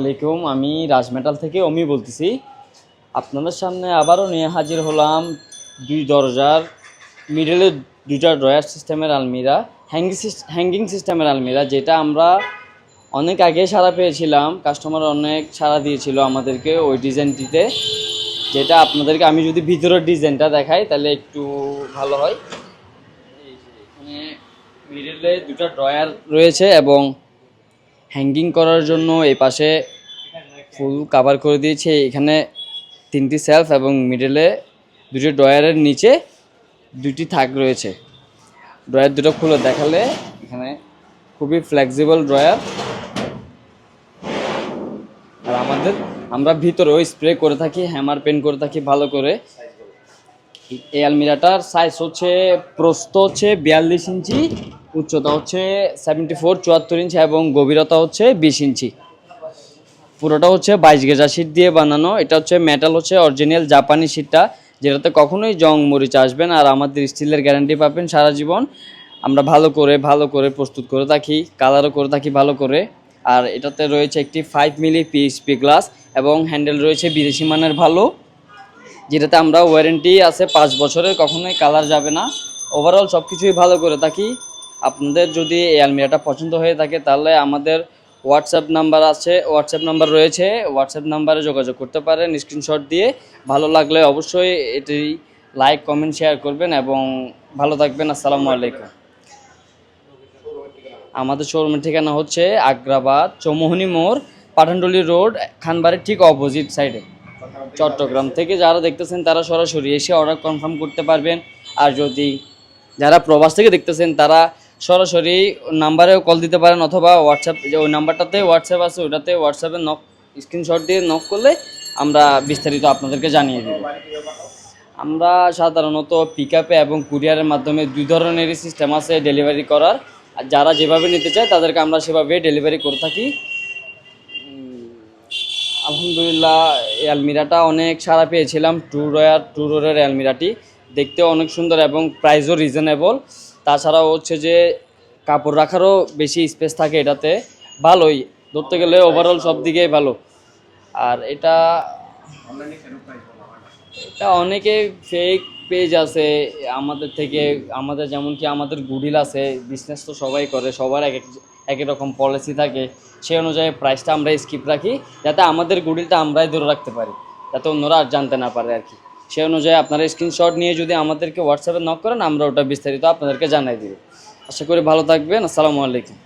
আসসালামাইকুম, আমি রাজমেটাল থেকে অমি বলতেছি। আপনাদের সামনে আবারও নিয়ে হাজির হলাম দুই দরজার মিডলে দুটা ড্রয়ার সিস্টেমের আলমিরা, হ্যাঙ্গিং সিস্টেমের আলমিরা, যেটা আমরা অনেক আগে সাড়া পেয়েছিলাম। কাস্টমার অনেক সাড়া দিয়েছিল আমাদেরকে ওই ডিজাইনটিতে, যেটা আপনাদেরকে আমি যদি ভিতরের ডিজাইনটা দেখাই তাহলে একটু ভালো হয়। এখানে মিডলে দুটা ড্রয়ার রয়েছে এবং হ্যাঙ্গিং করার জন্য এই পাশে ফুল কাভার করে দিয়েছে। এখানে 3টি সেলফ এবং মিডলে দুটি ড্রয়ারের নিচে 2টি থাক রয়েছে। ড্রয়ার দুটো খুলে দেখালে এখানে খুবই ফ্লেক্সিবল ড্রয়ার। আর আমরা ভিতরেও স্প্রে করে থাকি, হ্যামার পেন করে থাকি ভালো করে। এই আলমিরাটার সাইজ হচ্ছে, প্রস্থ হচ্ছে 42 ইঞ্চি, উচ্চতা হচ্ছে 74 ইঞ্চি এবং গভীরতা হচ্ছে 20 ইঞ্চি। পুরোটা হচ্ছে 22 গেজা শীট দিয়ে বানানো। এটা হচ্ছে মেটাল, হচ্ছে অরিজিনাল জাপানি শীটটা, যেটাতে কখনোই জং মরিচ আসবে না। আর আমাদের স্টিলের গ্যারান্টি পাবেন সারা জীবন। আমরা ভালো করে প্রস্তুত করে থাকি, কালারও করে থাকি ভালো করে। আর এটাতে রয়েছে একটি 5 মিলি পিএইচপি গ্লাস এবং হ্যান্ডেল রয়েছে বিদেশি মানের ভালো, যেটাতে আমরা ওয়ারেন্টি আছে 5 বছরের, কখনোই কালার যাবে না। ওভারঅল সব কিছুই ভালো করে থাকি। আপনাদের যদি এই আলমিরাটা পছন্দ হয়ে থাকে তাহলে আমাদের হোয়াটসঅ্যাপ নাম্বার রয়েছে। হোয়াটসঅ্যাপ নাম্বারে যোগাযোগ করতে পারেন স্ক্রিনশট দিয়ে। ভালো লাগলে অবশ্যই এটি লাইক, কমেন্ট, শেয়ার করবেন এবং ভালো থাকবেন। আসসালামু আলাইকুম। আমাদের শোরুমের ঠিকানা হচ্ছে আগ্রাবাদ, চৌমোহনী মোড়, পাঠানটুলি রোড, খানবাড়ির ঠিক অপোজিট সাইডে। চট্টগ্রাম থেকে যারা দেখতেছেন তারা সরাসরি এসে অর্ডার কনফার্ম করতে পারবেন। আর যদি যারা প্রবাস থেকে দেখতেছেন তারা সরাসরি নাম্বারেও কল দিতে পারেন, অথবা হোয়াটসঅ্যাপ, যে ওই নাম্বারটাতে হোয়াটসঅ্যাপ আছে, ওটাতে হোয়াটসঅ্যাপে স্ক্রিনশট দিয়ে নক করলে আমরা বিস্তারিত আপনাদেরকে জানিয়ে দেব। আমরা সাধারণত পিকআপে এবং কুরিয়ারের মাধ্যমে 2 ধরনেরই সিস্টেম আছে ডেলিভারি করার। আর যারা যেভাবে নিতে চায় তাদেরকে আমরা সেভাবে ডেলিভারি করে থাকি। আলহামদুলিল্লাহ, এই আলমিরাটা অনেক সাড়া পেয়েছিলাম। টু রোডের আলমিরাটি দেখতেও অনেক সুন্দর এবং প্রাইসও রিজনেবল। তাছাড়াও হচ্ছে যে কাপড় রাখারও বেশি স্পেস থাকে এটাতে, ভালোই ধরতে গেলে ওভারঅল সব দিকেই ভালো। আর এটা অনেকে ফেক পেজ আছে আমাদের থেকে, আমাদের যেমন কি আমাদের গুডিল আছে, বিজনেস তো সবাই করে, সবার এক রকম পলিসি থাকে। সেই অনুযায়ী প্রাইসটা আমরা স্কিপ রাখি, যাতে আমাদের গুডিলটা আমরাই ধরে রাখতে পারি, যাতে অন্যরা আর জানতে না পারে আর কি। সেই অনুযায়ী আপনারা স্ক্রিনশট নিয়ে যদি আমাদেরকে হোয়াটসঅ্যাপে নক করেন, আমরা ওটা বিস্তারিত আপনাদেরকে জানাই দিব। আশা করি ভালো থাকবেন। আসসালামু আলাইকুম।